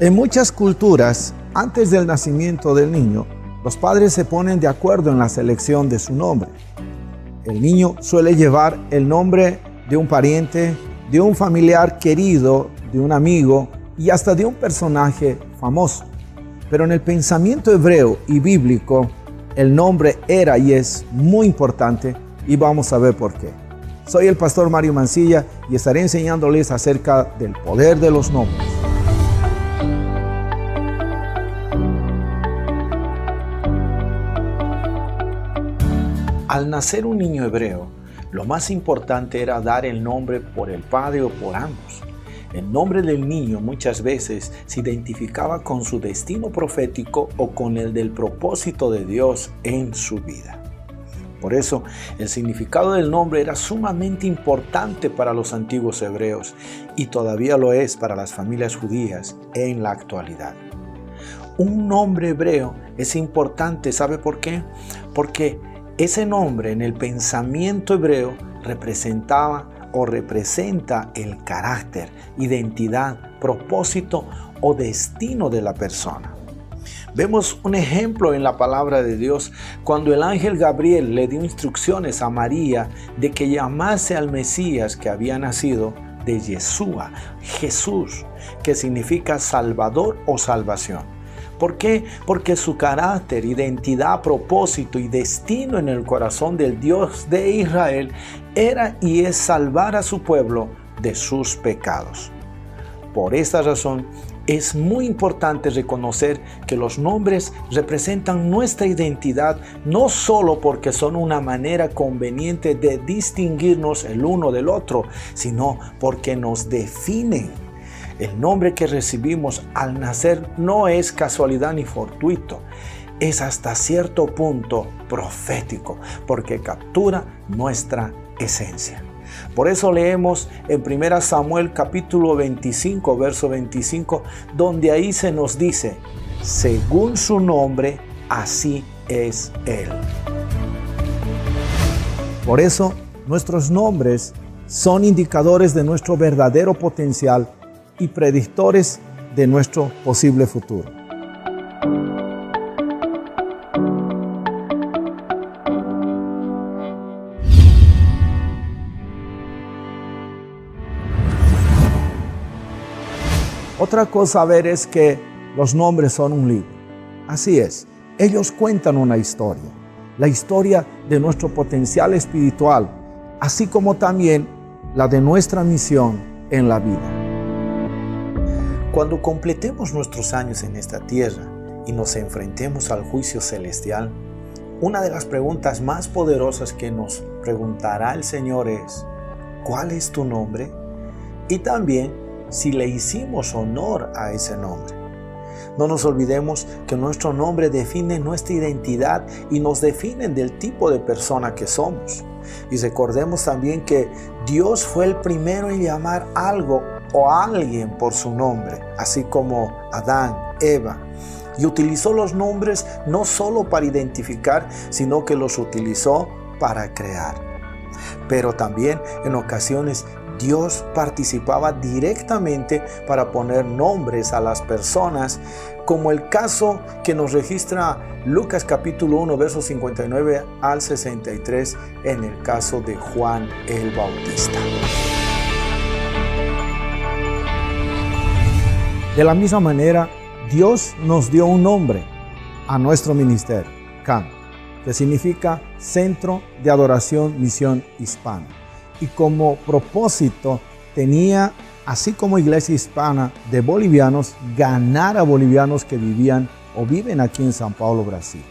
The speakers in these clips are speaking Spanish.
En muchas culturas, antes del nacimiento del niño, los padres se ponen de acuerdo en la selección de su nombre. El niño suele llevar el nombre de un pariente, de un familiar querido, de un amigo y hasta de un personaje famoso. Pero en el pensamiento hebreo y bíblico, el nombre era y es muy importante y vamos a ver por qué. Soy el pastor Mario Mancilla y estaré enseñándoles acerca del poder de los nombres. Al nacer un niño hebreo, lo más importante era dar el nombre por el padre o por ambos. El nombre del niño muchas veces se identificaba con su destino profético o con el del propósito de Dios en su vida. Por eso, el significado del nombre era sumamente importante para los antiguos hebreos y todavía lo es para las familias judías en la actualidad. Un nombre hebreo es importante, ¿sabe por qué? Porque ese nombre en el pensamiento hebreo representa el carácter, identidad, propósito o destino de la persona. Vemos un ejemplo en la palabra de Dios cuando el ángel Gabriel le dio instrucciones a María de que llamase al Mesías que había nacido de Yeshua, Jesús, que significa Salvador o salvación. ¿Por qué? Porque su carácter, identidad, propósito y destino en el corazón del Dios de Israel era y es salvar a su pueblo de sus pecados. Por esta razón, es muy importante reconocer que los nombres representan nuestra identidad no solo porque son una manera conveniente de distinguirnos el uno del otro, sino porque nos definen. El nombre que recibimos al nacer no es casualidad ni fortuito, es hasta cierto punto profético, porque captura nuestra esencia. Por eso leemos en 1 Samuel capítulo 25, verso 25, donde ahí se nos dice, según su nombre, así es Él. Por eso, nuestros nombres son indicadores de nuestro verdadero potencial y predictores de nuestro posible futuro. Otra cosa a ver es que los nombres son un libro. Así es, ellos cuentan una historia, la historia de nuestro potencial espiritual, así como también la de nuestra misión en la vida. Cuando completemos nuestros años en esta tierra y nos enfrentemos al juicio celestial, una de las preguntas más poderosas que nos preguntará el Señor es, ¿cuál es tu nombre? Y también si le hicimos honor a ese nombre. No nos olvidemos que nuestro nombre define nuestra identidad y nos define del tipo de persona que somos. Y recordemos también que Dios fue el primero en llamar algo o a alguien por su nombre, así como Adán, Eva. Y utilizó los nombres no solo para identificar, sino que los utilizó para crear. Pero también en ocasiones Dios participaba directamente para poner nombres a las personas, como el caso que nos registra Lucas capítulo 1, versos 59 al 63, en el caso de Juan el Bautista. De la misma manera, Dios nos dio un nombre a nuestro ministerio, CAM, que significa Centro de Adoración Misión Hispana. Y como propósito tenía, así como Iglesia Hispana de bolivianos, ganar a bolivianos que vivían o viven aquí en San Paulo, Brasil.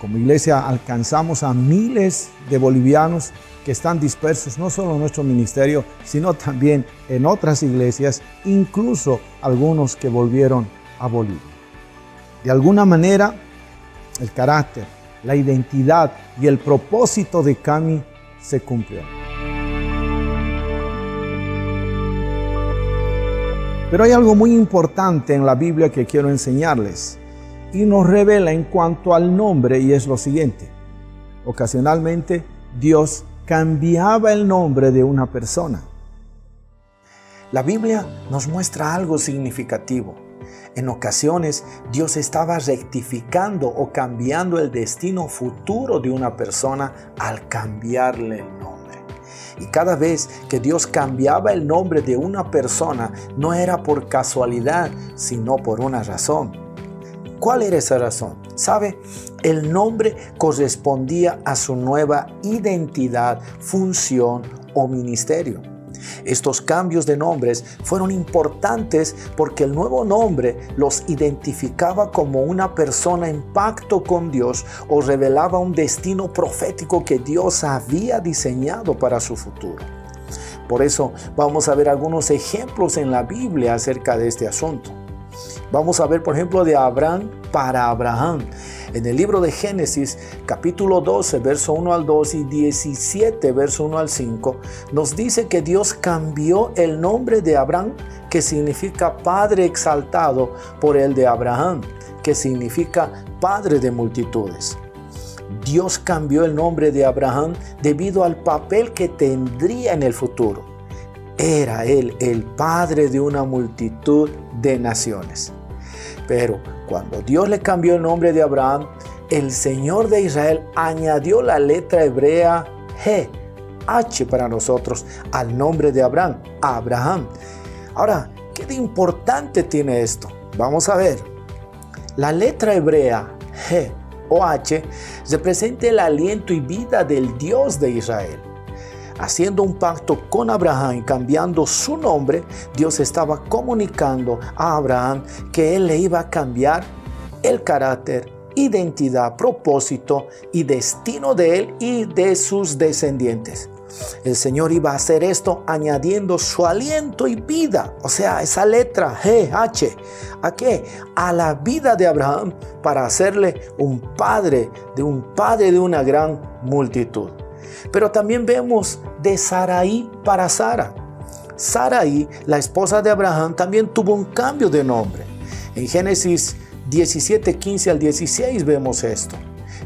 Como iglesia alcanzamos a miles de bolivianos que están dispersos no solo en nuestro ministerio, sino también en otras iglesias, incluso algunos que volvieron a Bolivia. De alguna manera, el carácter, la identidad y el propósito de Cami se cumplió. Pero hay algo muy importante en la Biblia que quiero enseñarles y nos revela en cuanto al nombre, y es lo siguiente. Ocasionalmente Dios cambiaba el nombre de una persona. La Biblia nos muestra algo significativo. En ocasiones, Dios estaba rectificando o cambiando el destino futuro de una persona al cambiarle el nombre. Y cada vez que Dios cambiaba el nombre de una persona, no era por casualidad, sino por una razón. ¿Cuál era esa razón? ¿Sabe? El nombre correspondía a su nueva identidad, función o ministerio. Estos cambios de nombres fueron importantes porque el nuevo nombre los identificaba como una persona en pacto con Dios o revelaba un destino profético que Dios había diseñado para su futuro. Por eso vamos a ver algunos ejemplos en la Biblia acerca de este asunto. Vamos a ver, por ejemplo, de Abraham para Abraham. En el libro de Génesis, capítulo 12, verso 1 al 2 y 17, verso 1 al 5, nos dice que Dios cambió el nombre de Abraham, que significa Padre exaltado, por el de Abraham, que significa Padre de multitudes. Dios cambió el nombre de Abraham debido al papel que tendría en el futuro. Era él el padre de una multitud de naciones. Pero cuando Dios le cambió el nombre de Abraham, el Señor de Israel añadió la letra hebrea G, H para nosotros, al nombre de Abraham, Abraham. Ahora, ¿qué de importante tiene esto? Vamos a ver. La letra hebrea G o H representa el aliento y vida del Dios de Israel. Haciendo un pacto con Abraham y cambiando su nombre, Dios estaba comunicando a Abraham que él le iba a cambiar el carácter, identidad, propósito y destino de él y de sus descendientes. El Señor iba a hacer esto añadiendo su aliento y vida, o sea, esa letra G, H, ¿a qué? A la vida de Abraham para hacerle un padre de una gran multitud. Pero también vemos de Sarai para Sara. Sarai, la esposa de Abraham, también tuvo un cambio de nombre. En Génesis 17, 15 al 16 vemos esto.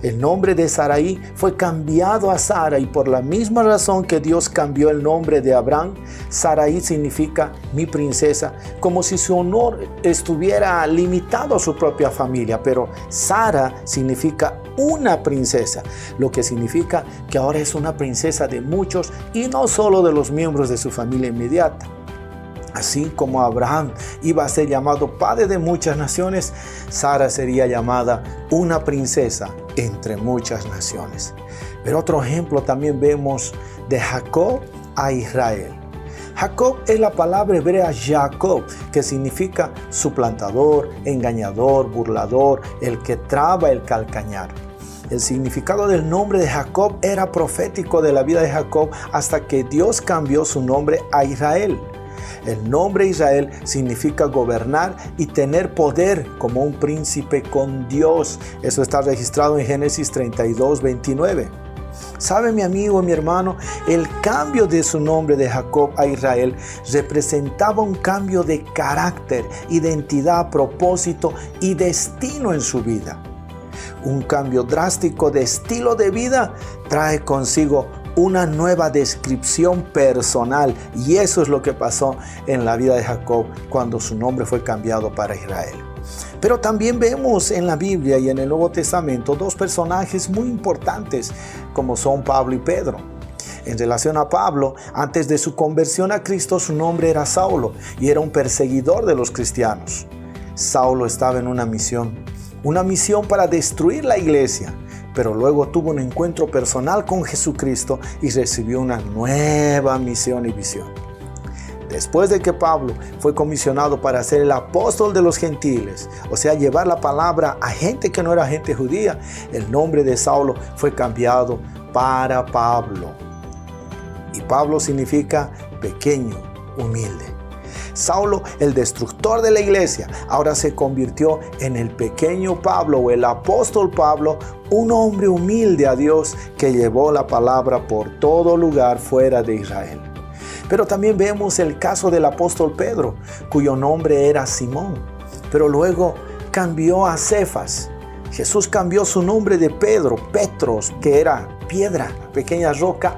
El nombre de Sarai fue cambiado a Sara y por la misma razón que Dios cambió el nombre de Abraham, Sarai significa mi princesa, como si su honor estuviera limitado a su propia familia, pero Sara significa una princesa, lo que significa que ahora es una princesa de muchos y no solo de los miembros de su familia inmediata. Así como Abraham iba a ser llamado padre de muchas naciones, Sara sería llamada una princesa entre muchas naciones. Pero otro ejemplo también vemos de Jacob a Israel. Jacob es la palabra hebrea Jacob, que significa suplantador, engañador, burlador, el que traba, el calcañar. El significado del nombre de Jacob era profético de la vida de Jacob hasta que Dios cambió su nombre a Israel. El nombre Israel significa gobernar y tener poder como un príncipe con Dios. Eso está registrado en Génesis 32, 29. ¿Sabe, mi amigo, mi hermano? El cambio de su nombre de Jacob a Israel representaba un cambio de carácter, identidad, propósito y destino en su vida. Un cambio drástico de estilo de vida trae consigo una nueva descripción personal, y eso es lo que pasó en la vida de Jacob cuando su nombre fue cambiado para Israel. Pero también vemos en la Biblia y en el Nuevo Testamento dos personajes muy importantes como son Pablo y Pedro. En relación a Pablo, antes de su conversión a Cristo, su nombre era Saulo y era un perseguidor de los cristianos. Saulo estaba en una misión para destruir la iglesia, pero luego tuvo un encuentro personal con Jesucristo y recibió una nueva misión y visión. Después de que Pablo fue comisionado para ser el apóstol de los gentiles, o sea, llevar la palabra a gente que no era gente judía, el nombre de Saulo fue cambiado para Pablo. Y Pablo significa pequeño, humilde. Saulo, el destructor de la iglesia, ahora se convirtió en el pequeño Pablo o el apóstol Pablo, un hombre humilde a Dios que llevó la palabra por todo lugar fuera de Israel. Pero también vemos el caso del apóstol Pedro, cuyo nombre era Simón, pero luego cambió a Cefas. Jesús cambió su nombre de Pedro, Petros, que era piedra, pequeña roca,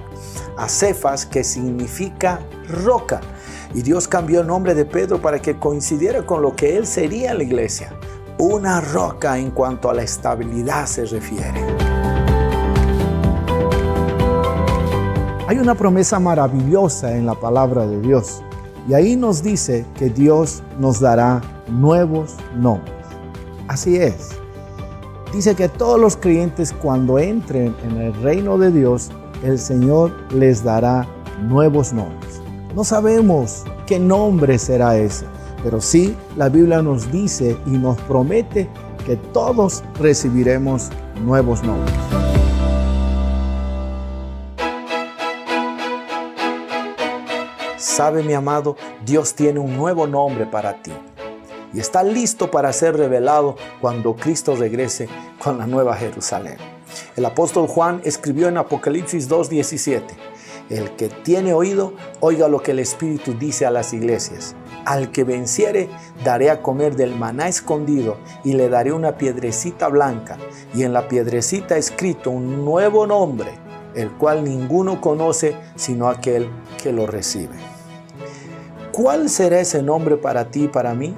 a Cefas, que significa roca. Y Dios cambió el nombre de Pedro para que coincidiera con lo que él sería en la iglesia. Una roca en cuanto a la estabilidad se refiere. Hay una promesa maravillosa en la palabra de Dios. Y ahí nos dice que Dios nos dará nuevos nombres. Así es. Dice que todos los creyentes, cuando entren en el reino de Dios, el Señor les dará nuevos nombres. No sabemos qué nombre será ese, pero sí la Biblia nos dice y nos promete que todos recibiremos nuevos nombres. Sabe, mi amado, Dios tiene un nuevo nombre para ti y está listo para ser revelado cuando Cristo regrese con la nueva Jerusalén. El apóstol Juan escribió en Apocalipsis 2:17: el que tiene oído, oiga lo que el Espíritu dice a las iglesias. Al que venciere, daré a comer del maná escondido y le daré una piedrecita blanca, y en la piedrecita escrito un nuevo nombre, el cual ninguno conoce sino aquel que lo recibe. ¿Cuál será ese nombre para ti y para mí?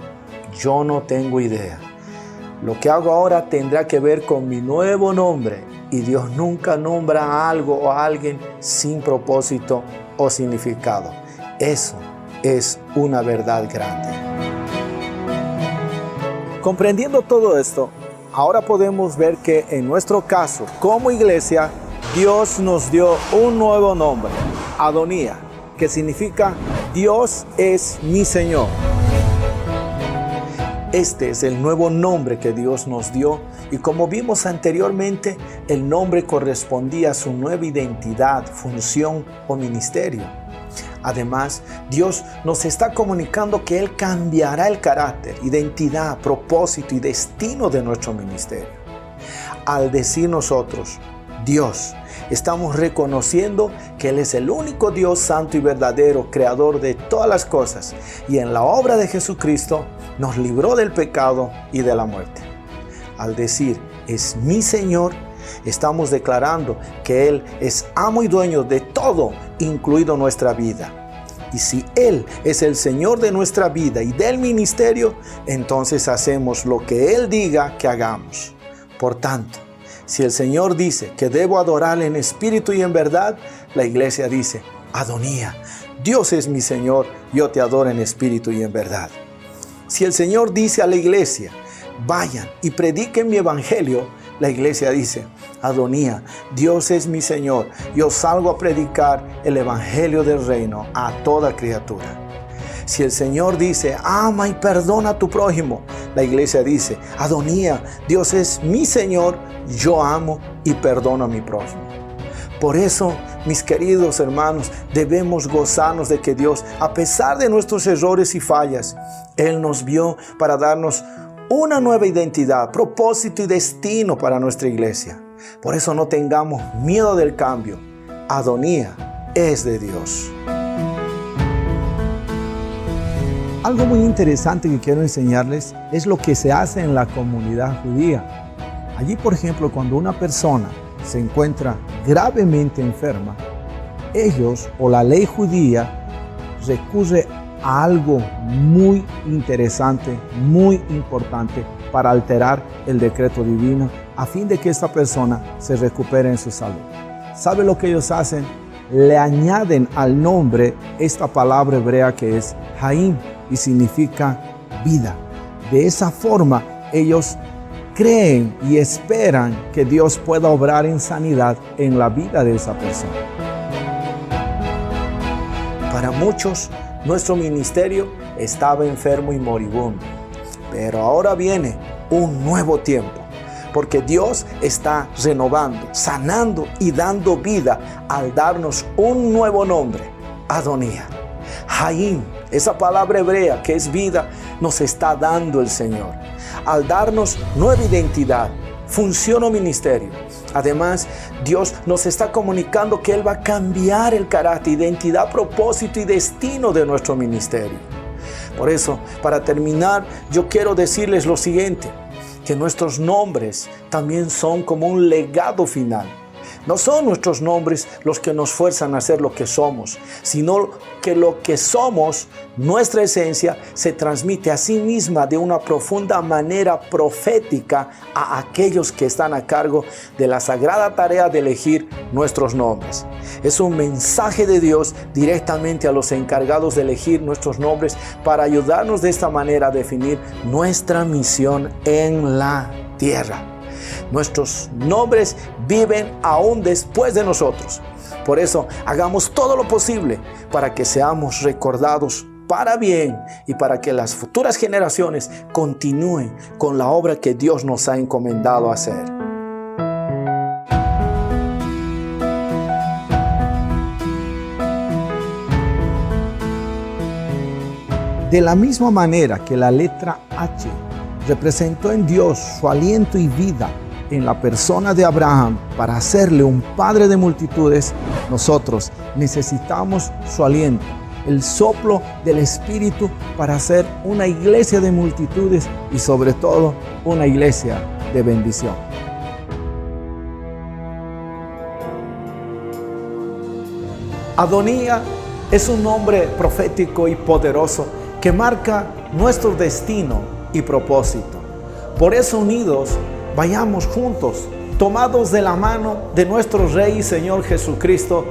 Yo no tengo idea. Lo que hago ahora tendrá que ver con mi nuevo nombre, y Dios nunca nombra a algo o a alguien sin propósito o significado. Eso es una verdad grande. Comprendiendo todo esto, ahora podemos ver que en nuestro caso, como iglesia, Dios nos dio un nuevo nombre, Adonía, que significa Dios es mi Señor. Este es el nuevo nombre que Dios nos dio, y como vimos anteriormente, el nombre correspondía a su nueva identidad, función o ministerio. Además, Dios nos está comunicando que Él cambiará el carácter, identidad, propósito y destino de nuestro ministerio. Al decir nosotros, Dios, estamos reconociendo que Él es el único Dios santo y verdadero, creador de todas las cosas, y en la obra de Jesucristo nos libró del pecado y de la muerte. Al decir, es mi Señor, estamos declarando que Él es amo y dueño de todo, incluido nuestra vida. Y si Él es el Señor de nuestra vida y del ministerio, entonces hacemos lo que Él diga que hagamos. Por tanto, si el Señor dice que debo adorarle en espíritu y en verdad, la iglesia dice, Adonía, Dios es mi Señor, yo te adoro en espíritu y en verdad. Si el Señor dice a la iglesia, vayan y prediquen mi evangelio, la iglesia dice, Adonía, Dios es mi Señor, yo salgo a predicar el evangelio del reino a toda criatura. Si el Señor dice, ama y perdona a tu prójimo, la iglesia dice, Adonía, Dios es mi Señor, yo amo y perdono a mi prójimo. Por eso, mis queridos hermanos, debemos gozarnos de que Dios, a pesar de nuestros errores y fallas, Él nos vio para darnos una nueva identidad, propósito y destino para nuestra iglesia. Por eso no tengamos miedo del cambio. Adonía es de Dios. Algo muy interesante que quiero enseñarles es lo que se hace en la comunidad judía. Allí, por ejemplo, cuando una persona se encuentra gravemente enferma, ellos o la ley judía recurre a algo muy interesante, muy importante para alterar el decreto divino a fin de que esta persona se recupere en su salud. ¿Sabe lo que ellos hacen? Le añaden al nombre esta palabra hebrea que es Haim y significa vida. De esa forma ellos creen y esperan que Dios pueda obrar en sanidad en la vida de esa persona. Para muchos, nuestro ministerio estaba enfermo y moribundo, pero ahora viene un nuevo tiempo, porque Dios está renovando, sanando y dando vida al darnos un nuevo nombre, Adonía. Haim, esa palabra hebrea que es vida, nos está dando el Señor, al darnos nueva identidad, función o ministerio. Además, Dios nos está comunicando que Él va a cambiar el carácter, identidad, propósito y destino de nuestro ministerio. Por eso, para terminar, yo quiero decirles lo siguiente, que nuestros nombres también son como un legado final. No son nuestros nombres los que nos fuerzan a ser lo que somos, sino que lo que somos, nuestra esencia, se transmite a sí misma de una profunda manera profética a aquellos que están a cargo de la sagrada tarea de elegir nuestros nombres. Es un mensaje de Dios directamente a los encargados de elegir nuestros nombres para ayudarnos de esta manera a definir nuestra misión en la tierra. Nuestros nombres viven aún después de nosotros. Por eso, hagamos todo lo posible para que seamos recordados para bien y para que las futuras generaciones continúen con la obra que Dios nos ha encomendado hacer. De la misma manera que la letra H representó en Dios su aliento y vida en la persona de Abraham para hacerle un padre de multitudes, nosotros necesitamos su aliento, el soplo del Espíritu para hacer una iglesia de multitudes y sobre todo una iglesia de bendición. Adonía es un nombre profético y poderoso que marca nuestro destino y propósito. Por eso, unidos, vayamos juntos, tomados de la mano de nuestro Rey y Señor Jesucristo,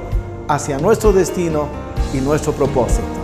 hacia nuestro destino y nuestro propósito.